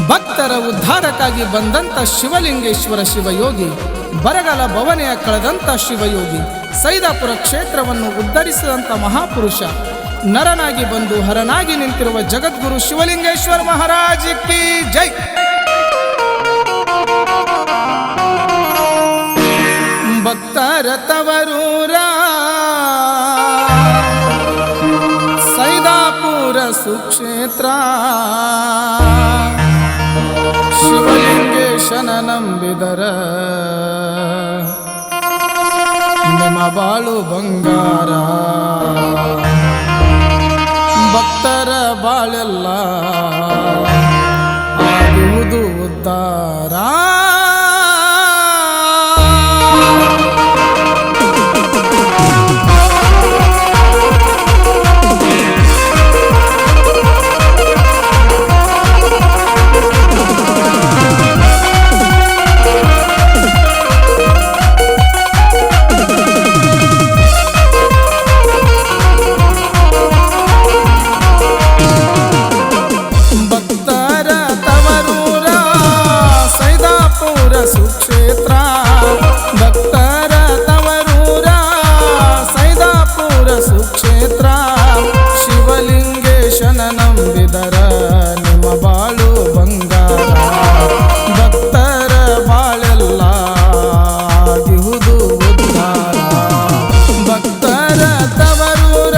ಭಕ್ತರ ಉದ್ಧಾರಕ್ಕಾಗಿ ಬಂದಂಥ ಶಿವಲಿಂಗೇಶ್ವರ ಶಿವಯೋಗಿ, ಬರಗಾಲ ಭವನೆಯ ಕಳೆದಂಥ ಶಿವಯೋಗಿ, ಸೈದಾಪುರ ಕ್ಷೇತ್ರವನ್ನು ಉದ್ಧರಿಸಿದಂಥ ಮಹಾಪುರುಷ, ನರನಾಗಿ ಬಂದು ಹರನಾಗಿ ನಿಂತಿರುವ ಜಗದ್ಗುರು ಶಿವಲಿಂಗೇಶ್ವರ ಮಹಾರಾಜ್ ಕಿ ಜೈ. ಭಕ್ತರ ತವರೂರ ಸೈದಾಪುರ ಸುಕ್ಷೇತ್ರ, ಶಿವಲಿಂಗೇಶನ ನಂಬಿದರ ನಿಮ್ಮ ಬಾಳು ಬಂಗಾರ. ಭಕ್ತರ ಬಾಳೆಲ್ಲ ಆಗುವುದು ಉದ್ಧಾರ. ಸುಕ್ಷೇತ್ರ ಭಕ್ತರ ತವರೂರ ಸೈದಾಪುರ ಸುಕ್ಷೇತ್ರ, ಶಿವಲಿಂಗೇಶನ ನಂಬಿದರ ನಿಮ್ಮ ಬಾಳು ಬಂಗಾರ. ಭಕ್ತರ ಬಾಳೆಲ್ಲ ಆಗುವುದು ಉದ್ಧಾರ. ಭಕ್ತರ ತವರೂರ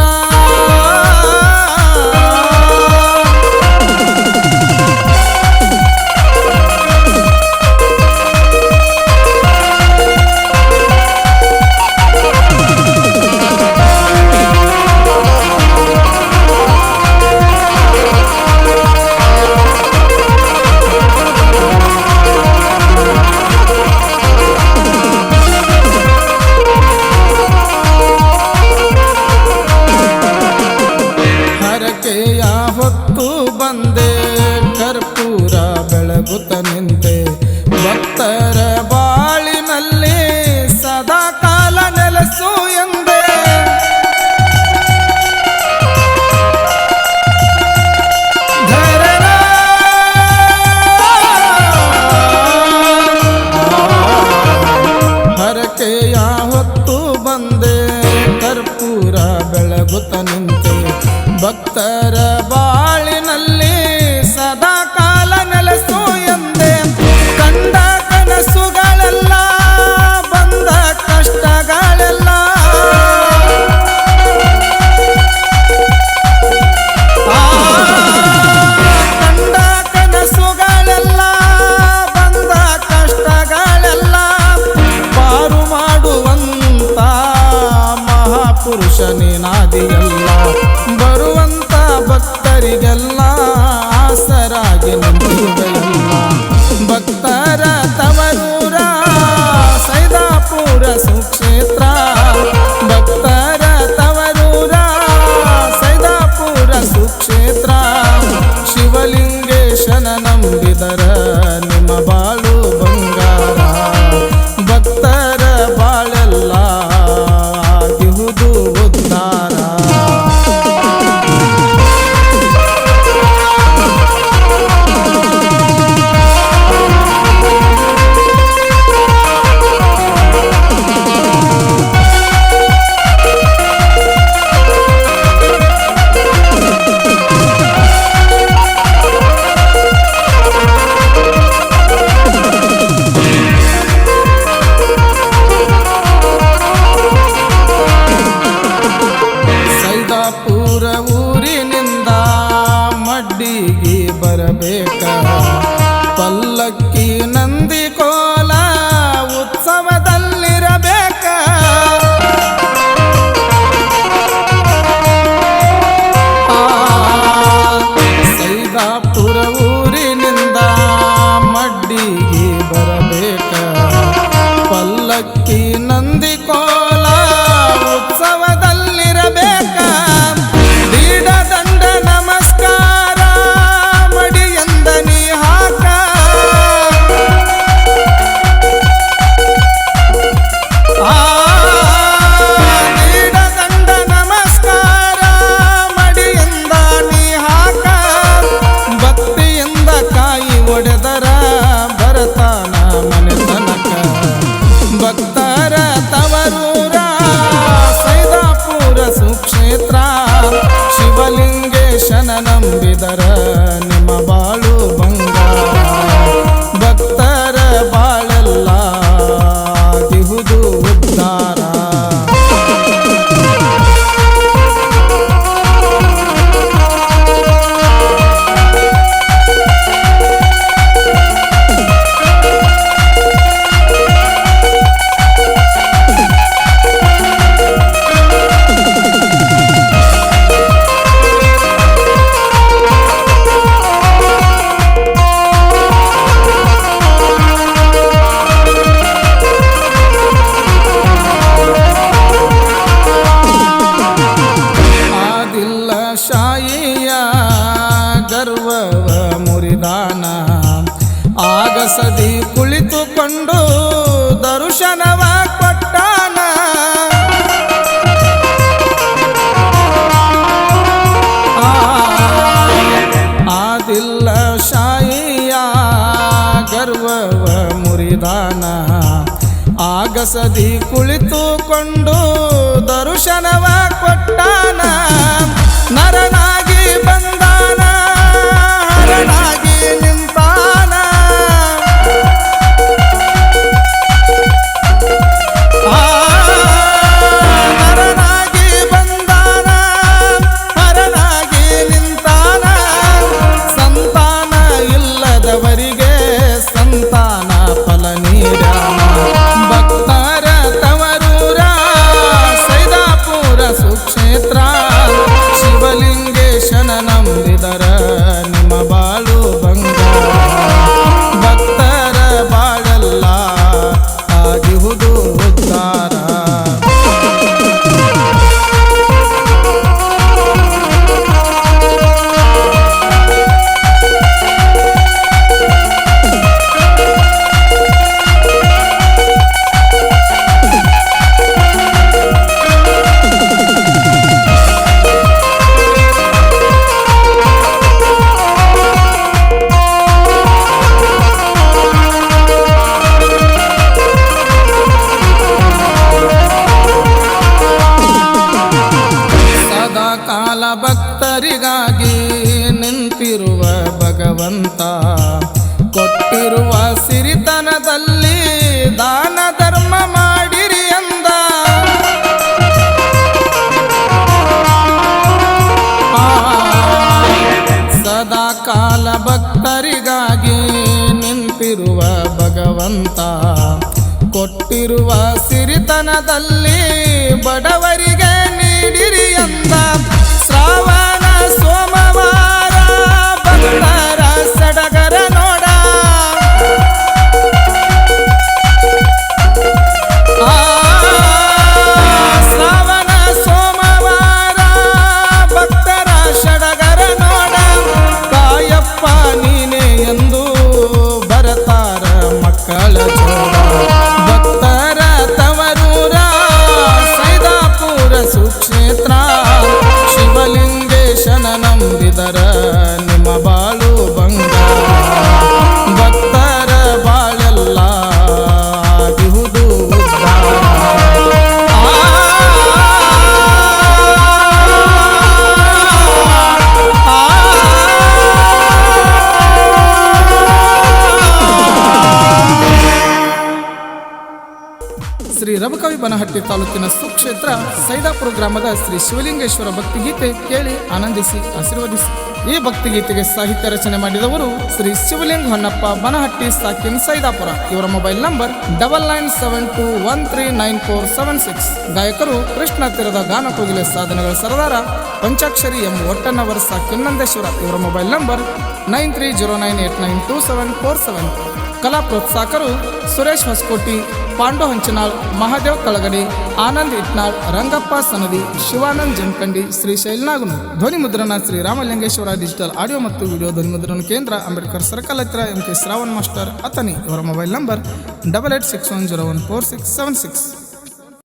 ಹೊತ್ತು ಬಂದೆ, ಕರ್ಪೂರ ಬೆಳಗುತ್ತ ನಿಂತೆ, ಭಕ್ತರ ಬಾಳಿನಲ್ಲಿ ಸದಾ ಕಾಲ ನೆಲೆಸು ಎಂದೆ. ಹರಕೆಯ ಹೊತ್ತು ಬಂದೆ, ಕರ್ಪೂರ ಬೆಳಗುತ್ತ ನಿಂತೆ, ಭಕ್ತರ ಬಾಳಿನಲ್ಲಿ ಸದಾ ಕಾಲ ನೆಲೆಸು ಎಂದೆ. ಕಂಡ ಕನಸುಗಳೆಲ್ಲ ಬಂದ ಕಷ್ಟಗಳೆಲ್ಲ ಕಂಡ ಕನಸುಗಳೆಲ್ಲ ಬಂದ ಕಷ್ಟಗಳೆಲ್ಲ ಪಾರು ಮಾಡುವಂತ ಮಹಾಪುರುಷ ನೀನಾದಿಯಲ್ಲ. ಬರುವಂತ ಭಕ್ತರಿಗೆಲ್ಲ ಆಸರಾಗಿ ನಿಂತಿರುವೆಯಲ್ಲ. ಭಕ್ತರ ತವರೂರ ಸೈದಾಪುರ ಸುಕ್ಷೇತ್ರ, ಭಕ್ತರ ತವರೂರ ಸೈದಾಪುರ ಸುಕ್ಷೇತ್ರ, ಶಿವಲಿಂಗೇಶನ ನಂಬಿದರ ನಿಮ್ಮ ಬಾಳು ಬಂಗಾರ. ಭಕ್ತರ ಬಾಳೆಲ್ಲ ಆಗುವುದು ಉದ್ಧಾರ. ಸೈದಾಪುರ ಊರಿನಿಂದ ಮಡ್ಡಿಗೆ ಬರಬೇಕ, ಪಲ್ಲಕ್ಕಿ ನಂದಿ ಕೋಲ ಉತ್ಸವದಲ್ಲಿರಬೇಕ. ಸೈದಾಪುರ ಊರಿನಿಂದ ಮಡ್ಡಿಗೆ ಬರಬೇಕ, ಪಲ್ಲಕ್ಕಿ ನಂದಿ ಕೋಲ ಉತ್ಸವದಲ್ಲಿರಬೇಕ. ದೀಡ ದಂಡ ನಮಸ್ಕಾರ ಮಡಿಯಂದ ನೀ ಹಾಕ, ಒಡೆದರ ಬರತಾನ ಮನೆತನಕ ಭಕ್ತರ ತವರೂರ ಸೈದಾಪುರ ಸುಕ್ಷೇತ್ರ ಶಿವಲಿಂಗೇಶನ ನಂಬಿದರ ನಿಮ್ಮ ಬಾಳು ಬಂಗಾರ ಭಕ್ತರ ಬಾಳೆಲ್ಲ ದಿಹುದು ಉದ್ಧಾರ ಗರ್ವವ ಮುರಿದಾನ ಆಗಸದಿ ಕುಳಿತುಕೊಂಡು ದರ್ಶನವ ಕೊಟ್ಟಾನ ಆದಿಲ್ಲ ಶಾಯಿಯ ಗರ್ವವ ಮುರಿದಾನ ಆಗಸದಿ ಕುಳಿತುಕೊಂಡು ದರ್ಶನವ ಕೊಟ್ಟಾನ ನರನಾಗಿ ಬಂದಾನ ಹರನಾಗಿ ನಿಂತಾನ ನರನಾಗಿ ಬಂದಾನ ಹರನಾಗಿ ನಿಂತಾನ ಸಂತಾನ ಇಲ್ಲದವರಿಗೆ ಸಂತಾನ ಫಲ ನೀಡಾನ ಭಕ್ತರ ತವರೂರ ಸೈದಾಪುರ ಸುಕ್ಷೇತ್ರ ಶಿವಲಿಂಗೇಶನ ನಂಬಿದರ ನಿಮ್ಮ ಬಾಳು ಬಂಗಾರ ಭಕ್ತರ ಬಾಳೆಲ್ಲ ಆಗಿಹುದು ಉದ್ಧಾರ ಕಾಲ ಭಕ್ತರಿಗಾಗಿ ನಿಂತಿರುವ ಭಗವಂತ ಕೊಟ್ಟಿರುವ ಸಿರಿತನದಲ್ಲಿ ದಾನ ಧರ್ಮ ಮಾಡಿರಿ ಅಂದ ಸದಾ ಕಾಲ ಭಕ್ತರಿಗಾಗಿ ನಿಂತಿರುವ ಭಗವಂತ ಕೊಟ್ಟಿರುವ ಸಿರಿತನದಲ್ಲಿ ಬಡವರಿಗೆ ನೀಡಿರಿ ಅಂದ ಶ್ರಾವಣ ಸೋಮವಾರ ಭಕ್ತರ ಸಡಗರ ನೋಡ ಶ್ರಾವಣ ಸೋಮವಾರ ಭಕ್ತರ ಸಡಗರ ನೋಡ ಕಾಯಪ್ಪ ನೀನೇ ಎಂದು ಬರತಾರ ಮಕ್ಕಳ ಜೋಡ ಭಕ್ತರ ತವರೂರ ಸೈದಾಪುರ ಸುಕ್ಷೇತ್ರ ಶಿವಲಿಂಗೇಶನ ನಂಬಿದರ ನಿಮ್ಮ ಬಾಳು ಬಂಗಾರ ಭಕ್ತರ ಬಾಳೆಲ್ಲ ಆಗಿಹುದು ಉದ್ಧಾರ ಶ್ರೀ ರಬಕವಿ ಬನಹಟ್ಟಿ ತಾಲೂಕಿನ ಸುಕ್ಷೇತ್ರ ಸೈದಾಪುರ ಗ್ರಾಮದ ಶ್ರೀ ಶಿವಲಿಂಗೇಶ್ವರ ಭಕ್ತಿಗೀತೆ ಕೇಳಿ ಆನಂದಿಸಿ ಆಶೀರ್ವದಿಸಿ. ಈ ಭಕ್ತಿಗೀತೆಗೆ ಸಾಹಿತ್ಯ ರಚನೆ ಮಾಡಿದವರು ಶ್ರೀ ಶಿವಲಿಂಗ ಹೊನ್ನಪ್ಪ ಬನಹಟ್ಟಿ ಸಾಕಿನ್ ಸೈದಾಪುರ. ಇವರ ಮೊಬೈಲ್ ನಂಬರ್ 9972139476. ಗಾಯಕರು ಕೃಷ್ಣ ತೀರದ ಗಾನ ಕೋಗಿಲೆ ಸಾಧನೆಗಳ ಸರದಾರ ಪಂಚಾಕ್ಷರಿ ಎಂ ಒಟ್ಟನವರ್ ಸಾಕಿನ್ ನಂದೇಶ್ವರ. ಇವರ ಮೊಬೈಲ್ ನಂಬರ್ 9309892747. ಕಲಾ ಪ್ರೋತ್ಸಾಹಕರು ಸುರೇಶ್ ಹೊಸಕೋಟಿ, ಪಾಂಡು ಹಂಚನಾಳ್, ಮಹಾದೇವ್ ತಳಗಡೆ, ಆನಂದ್ ಇಟ್ನಾಳ್, ರಂಗಪ್ಪ ಸನದಿ, ಶಿವಾನಂದ್ ಜಮಖಂಡಿ, ಶ್ರೀ ಶೈಲನಾಗನು. ಧ್ವನಿ ಮುದ್ರಣ ಶ್ರೀ ರಾಮಲಿಂಗೇಶ್ವರ ಡಿಜಿಟಲ್ ಆಡಿಯೋ ಮತ್ತು ವಿಡಿಯೋ ಧ್ವನಿ ಮುದ್ರಣ ಕೇಂದ್ರ, ಅಂಬೇಡ್ಕರ್ ಸರ್ಕಲ್ ಹತ್ತಿರ, MK ಶ್ರಾವಣ್ ಮಾಸ್ಟರ್ ಅತನಿ. ಇವರ ಮೊಬೈಲ್ ನಂಬರ್ 8861014676.